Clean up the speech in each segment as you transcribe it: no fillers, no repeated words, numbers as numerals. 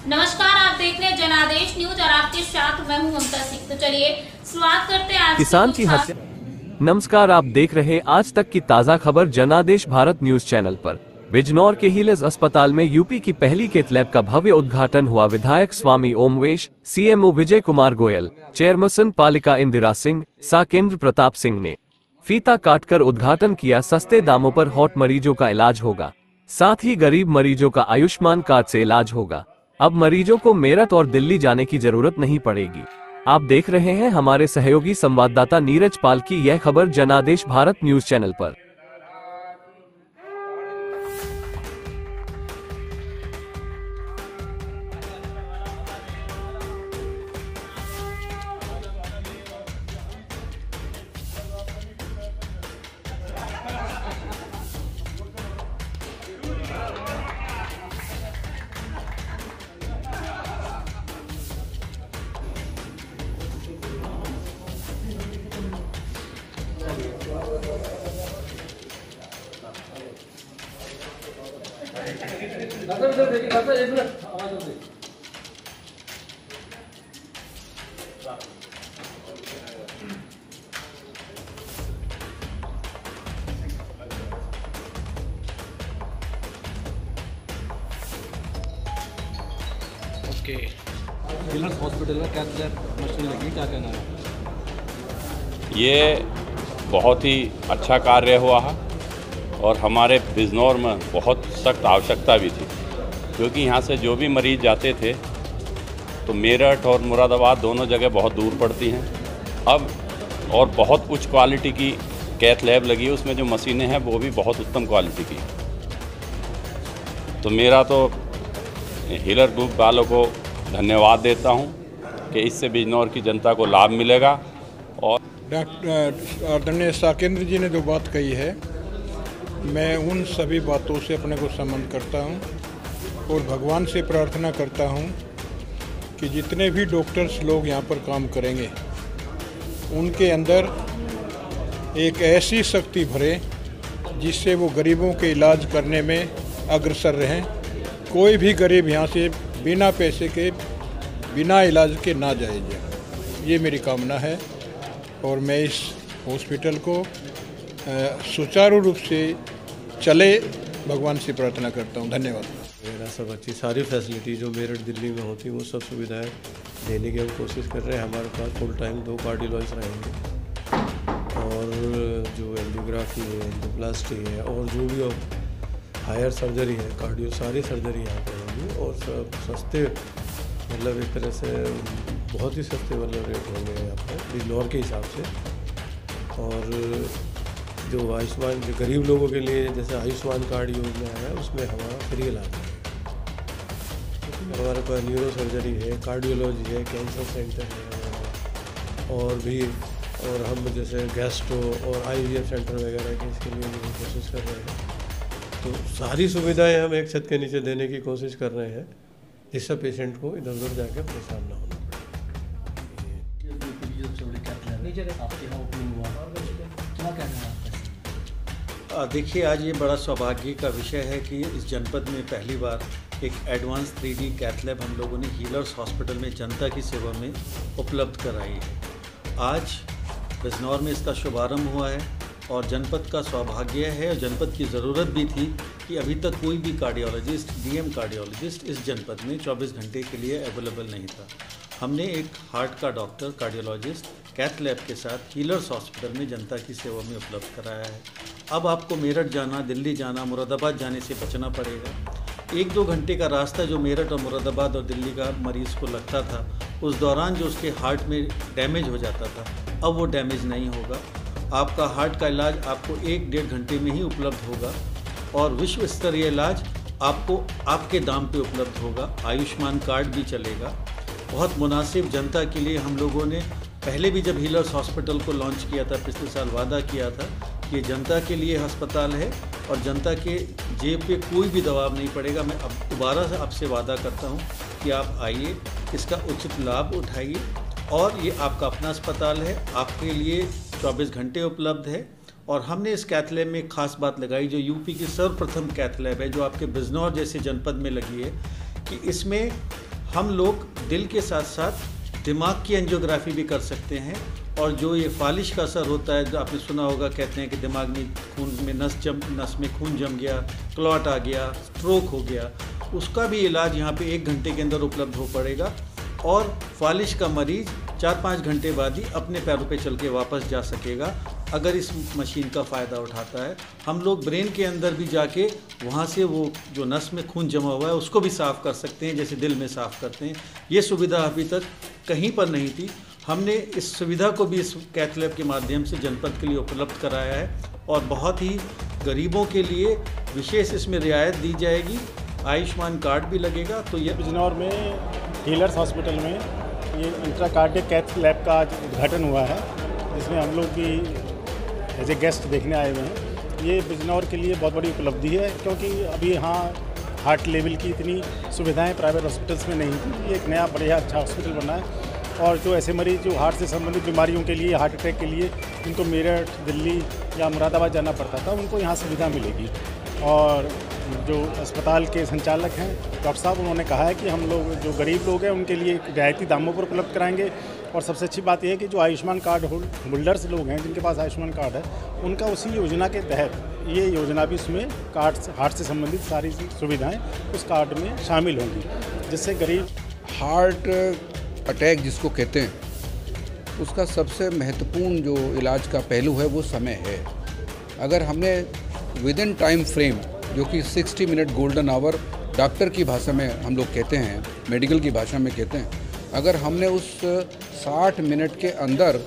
नमस्कार, आप देख रहे हैं जनादेश न्यूज और आपके साथ मैं हूं ममता सिंह। तो चलिए शुरुआत करते हैं आज किसान की हत्या। नमस्कार, आप देख रहे हैं आज तक की ताज़ा खबर जनादेश भारत न्यूज चैनल पर। बिजनौर के हीलर्स अस्पताल में यूपी की पहली कैथ लैब का भव्य उद्घाटन हुआ। विधायक स्वामी ओमवेश, सीएमओ विजय कुमार गोयल, चेयरपर्सन पालिका इंदिरा सिंह, साकेंद्र प्रताप सिंह ने फीता काटकर उद्घाटन किया। सस्ते दामों पर हॉट मरीजों का इलाज होगा, साथ ही गरीब मरीजों का आयुष्मान कार्ड से इलाज होगा। अब मरीजों को मेरठ और दिल्ली जाने की जरूरत नहीं पड़ेगी। आप देख रहे हैं हमारे सहयोगी संवाददाता नीरज पाल की यह खबर जनादेश भारत न्यूज चैनल पर। हीलर्स हॉस्पिटल में कैथ लैब मशीन लगी, क्या कहना है? ये बहुत ही अच्छा कार्य हुआ है और हमारे बिजनौर में बहुत सख्त आवश्यकता भी थी, क्योंकि यहाँ से जो भी मरीज़ जाते थे तो मेरठ और मुरादाबाद दोनों जगह बहुत दूर पड़ती हैं। अब और बहुत उच्च क्वालिटी की कैथ लैब लगी है, उसमें जो मशीनें हैं वो भी बहुत उत्तम क्वालिटी की। तो मेरा तो हीलर ग्रुप वालों को धन्यवाद देता हूं कि इससे बिजनौर की जनता को लाभ मिलेगा। और डॉक्टर आदरणीय साकेंद्र जी ने जो बात कही है, मैं उन सभी बातों से अपने को संबंध करता हूं और भगवान से प्रार्थना करता हूं कि जितने भी डॉक्टर्स लोग यहाँ पर काम करेंगे उनके अंदर एक ऐसी शक्ति भरे जिससे वो गरीबों के इलाज करने में अग्रसर रहें। कोई भी गरीब यहाँ से बिना पैसे के, बिना इलाज के ना जाए। ये मेरी कामना है और मैं इस हॉस्पिटल को सुचारू रूप से चले, भगवान से प्रार्थना करता हूँ। धन्यवाद। मेरा सब अच्छी सारी फैसिलिटी जो मेरठ दिल्ली में होती वो सब सुविधाएं देने की हम कोशिश कर रहे हैं। हमारे पास फुल टाइम 2 कार्डियोलॉजिस्ट रहेंगे और जो एंजियोग्राफी है, एंजियोप्लास्टी है और जो भी हायर सर्जरी है, कार्डियो, सारी सर्जरी यहाँ पर होगी और सब सस्ते, मतलब एक तरह से बहुत ही सस्ते मतलब रेट होंगे यहाँ पर बिजनौर के हिसाब से। और जो आयुष्मान, जो गरीब लोगों के लिए जैसे आयुष्मान कार्ड योजना है उसमें हमारा फ्री इलाज है। हमारे पास न्यूरो सर्जरी है, कार्डियोलॉजी है, कैंसर सेंटर है और भी, और हम जैसे गैस्ट्रो और IVF सेंटर वगैरह के इसके लिए भी कोशिश कर रहे हैं। तो सारी सुविधाएं हम एक छत के नीचे देने की कोशिश कर रहे हैं, जिससे पेशेंट को इधर उधर जाकर परेशान ना होना पड़े। देखिए, आज ये बड़ा सौभाग्य का विषय है कि इस जनपद में पहली बार एक एडवांस 3D कैथ लैब हम लोगों ने हीलर्स हॉस्पिटल में जनता की सेवा में उपलब्ध कराई है। आज बिजनौर में इसका शुभारंभ हुआ है और जनपद का सौभाग्य है और जनपद की ज़रूरत भी थी कि अभी तक कोई भी कार्डियोलॉजिस्ट, DM कार्डियोलॉजिस्ट इस जनपद में 24 घंटे के लिए अवेलेबल नहीं था। हमने एक हार्ट का डॉक्टर, कार्डियोलॉजिस्ट कैथ लैब के साथ हीलर्स हॉस्पिटल में जनता की सेवा में उपलब्ध कराया है। अब आपको मेरठ जाना, दिल्ली जाना, मुरादाबाद जाने से बचना पड़ेगा। 1-2 घंटे का रास्ता जो मेरठ और मुरादाबाद और दिल्ली का मरीज़ को लगता था, उस दौरान जो उसके हार्ट में डैमेज हो जाता था, अब वो डैमेज नहीं होगा। आपका हार्ट का इलाज आपको 1-1.5 घंटे में ही उपलब्ध होगा और विश्व स्तरीय इलाज आपको आपके दाम पे उपलब्ध होगा। आयुष्मान कार्ड भी चलेगा। बहुत मुनासिब जनता के लिए हम लोगों ने पहले भी जब हीलर्स हॉस्पिटल को लॉन्च किया था, पिछले साल वादा किया था कि जनता के लिए अस्पताल है और जनता के जेब पे कोई भी दबाव नहीं पड़ेगा। मैं अब दोबारा से आपसे वादा करता हूँ कि आप आइए, इसका उचित लाभ उठाइए और ये आपका अपना अस्पताल है, आपके लिए 24 घंटे उपलब्ध है। और हमने इस कैथ लैब में एक खास बात लगाई जो यूपी की सर्वप्रथम कैथ लैब है, जो आपके बिजनौर जैसे जनपद में लगी है, कि इसमें हम लोग दिल के साथ साथ दिमाग की एंजियोग्राफी भी कर सकते हैं। और जो ये फालिश का असर होता है, जो आपने सुना होगा, कहते हैं कि दिमाग में खून में नस में खून जम गया, क्लॉट आ गया, स्ट्रोक हो गया, उसका भी इलाज यहाँ पे 1 घंटे के अंदर उपलब्ध हो पड़ेगा। और फालिश का मरीज़ 4-5 घंटे बाद ही अपने पैरों पे चल के वापस जा सकेगा अगर इस मशीन का फ़ायदा उठाता है। हम लोग ब्रेन के अंदर भी जाके वहाँ से वो जो नस में खून जमा हुआ है उसको भी साफ़ कर सकते हैं, जैसे दिल में साफ़ करते हैं। ये सुविधा अभी तक कहीं पर नहीं थी। हमने इस सुविधा को भी इस कैथ लैब के माध्यम से जनपद के लिए उपलब्ध कराया है और बहुत ही गरीबों के लिए विशेष इसमें रियायत दी जाएगी। आयुष्मान कार्ड भी लगेगा। तो ये बिजनौर में हीलर्स हॉस्पिटल में ये इंट्राकार्डियक कैथ लैब का आज उद्घाटन हुआ है, जिसमें हम लोग भी एज ए गेस्ट देखने आए हुए हैं। ये बिजनौर के लिए बहुत बड़ी उपलब्धि है, क्योंकि अभी यहाँ हार्ट लेवल की इतनी सुविधाएं प्राइवेट हॉस्पिटल्स में नहीं थी। ये एक नया बढ़िया अच्छा हॉस्पिटल बना है और जो ऐसे मरीज जो हार्ट से संबंधित बीमारियों के लिए, हार्ट अटैक के लिए जिनको मेरठ, दिल्ली या मुरादाबाद जाना पड़ता था, उनको यहाँ सुविधा मिलेगी। और जो अस्पताल के संचालक हैं डॉक्टर साहब, उन्होंने कहा है कि हम लोग जो गरीब लोग हैं उनके लिए रियायती दामों पर उपलब्ध कराएंगे। और सबसे अच्छी बात यह है कि जो आयुष्मान कार्ड होल्डर्स लोग हैं, जिनके पास आयुष्मान कार्ड है, उनका उसी योजना के तहत ये योजना भी उसमें हार्ट से संबंधित सारी सुविधाएँ उस कार्ड में शामिल होंगी, जिससे गरीब हार्ट अटैक जिसको कहते हैं, उसका सबसे महत्वपूर्ण जो इलाज का पहलू है वो समय है। अगर हमने विद इन टाइम फ्रेम, जो कि 60 मिनट गोल्डन आवर डॉक्टर की भाषा में हम लोग कहते हैं, मेडिकल की भाषा में कहते हैं, अगर हमने उस 60 मिनट के अंदर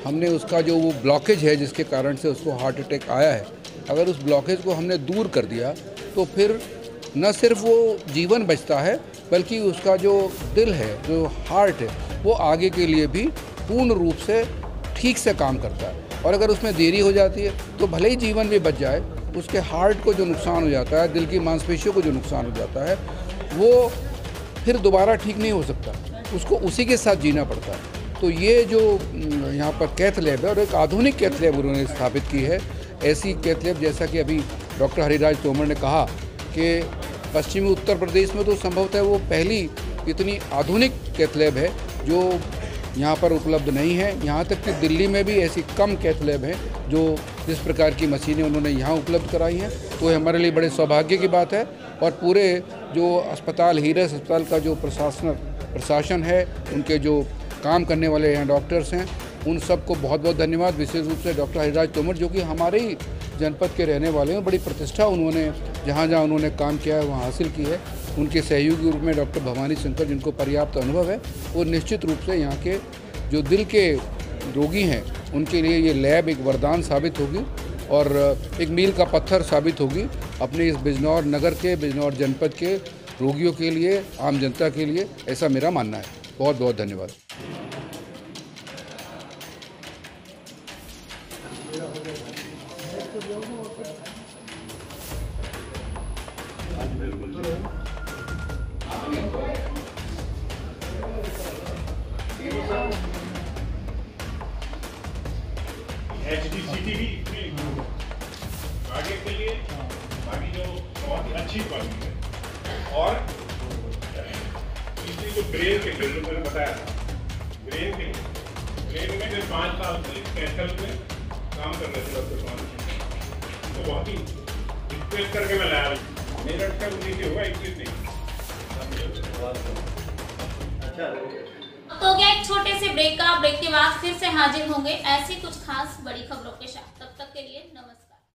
हमने उसका जो वो ब्लॉकेज है जिसके कारण से उसको हार्ट अटैक आया है, अगर उस ब्लॉकेज को हमने दूर कर दिया तो फिर न सिर्फ वो जीवन बचता है, बल्कि उसका जो दिल है, जो हार्ट है, वो आगे के लिए भी पूर्ण रूप से ठीक से काम करता है। और अगर उसमें देरी हो जाती है तो भले ही जीवन भी बच जाए, उसके हार्ट को जो नुकसान हो जाता है, दिल की मांसपेशियों को जो नुकसान हो जाता है, वो फिर दोबारा ठीक नहीं हो सकता, उसको उसी के साथ जीना पड़ता है। तो ये जो यहाँ पर कैथ लैब है, और एक आधुनिक कैथ लैब उन्होंने स्थापित की है। ऐसी कैथ लैब, जैसा कि अभी डॉक्टर हरिराज तोमर ने कहा कि पश्चिमी उत्तर प्रदेश में तो संभवतः वो पहली इतनी आधुनिक कैथ लैब है जो यहाँ पर उपलब्ध नहीं है। यहाँ तक कि दिल्ली में भी ऐसी कम कैथ लैब हैं जो जिस प्रकार की मशीनें उन्होंने यहाँ उपलब्ध कराई हैं, तो हमारे लिए बड़े सौभाग्य की बात है। और पूरे जो अस्पताल, हीलर्स अस्पताल का जो प्रशासन है, उनके जो काम करने वाले यहाँ डॉक्टर्स हैं, उन सबको बहुत बहुत धन्यवाद। विशेष रूप से डॉक्टर हरिराज तोमर, जो कि हमारे ही जनपद के रहने वाले हैं, बड़ी प्रतिष्ठा उन्होंने जहाँ जहाँ उन्होंने काम किया है वहाँ हासिल की है। उनके सहयोगी रूप में डॉक्टर भवानी शंकर, जिनको पर्याप्त अनुभव है, वो निश्चित रूप से यहाँ के जो दिल के रोगी हैं उनके लिए ये लैब एक वरदान साबित होगी और एक मील का पत्थर साबित होगी अपने इस बिजनौर नगर के, बिजनौर जनपद के रोगियों के लिए, आम जनता के लिए। ऐसा मेरा मानना है। बहुत बहुत धन्यवाद। HDCT भी आगे के लिए बाकी जो बहुत ही अच्छी क्वालिटी है। और तीसरी जो ब्रेन के लिए, जो मैंने बताया था, ब्रेन के लिए, ब्रेन में जो 5 साल से कैथल में काम कर रहे थे डॉक्टर स्वामी, तो बहुत ही रिक्वेस्ट करके मैं लाया। मेरठ का उन्हीं से होगा, 21 नहीं। अच्छा, तो क्या एक छोटे से ब्रेक के बाद फिर से हाजिर होंगे ऐसी कुछ खास बड़ी खबरों के साथ। तब तक के लिए नमस्कार।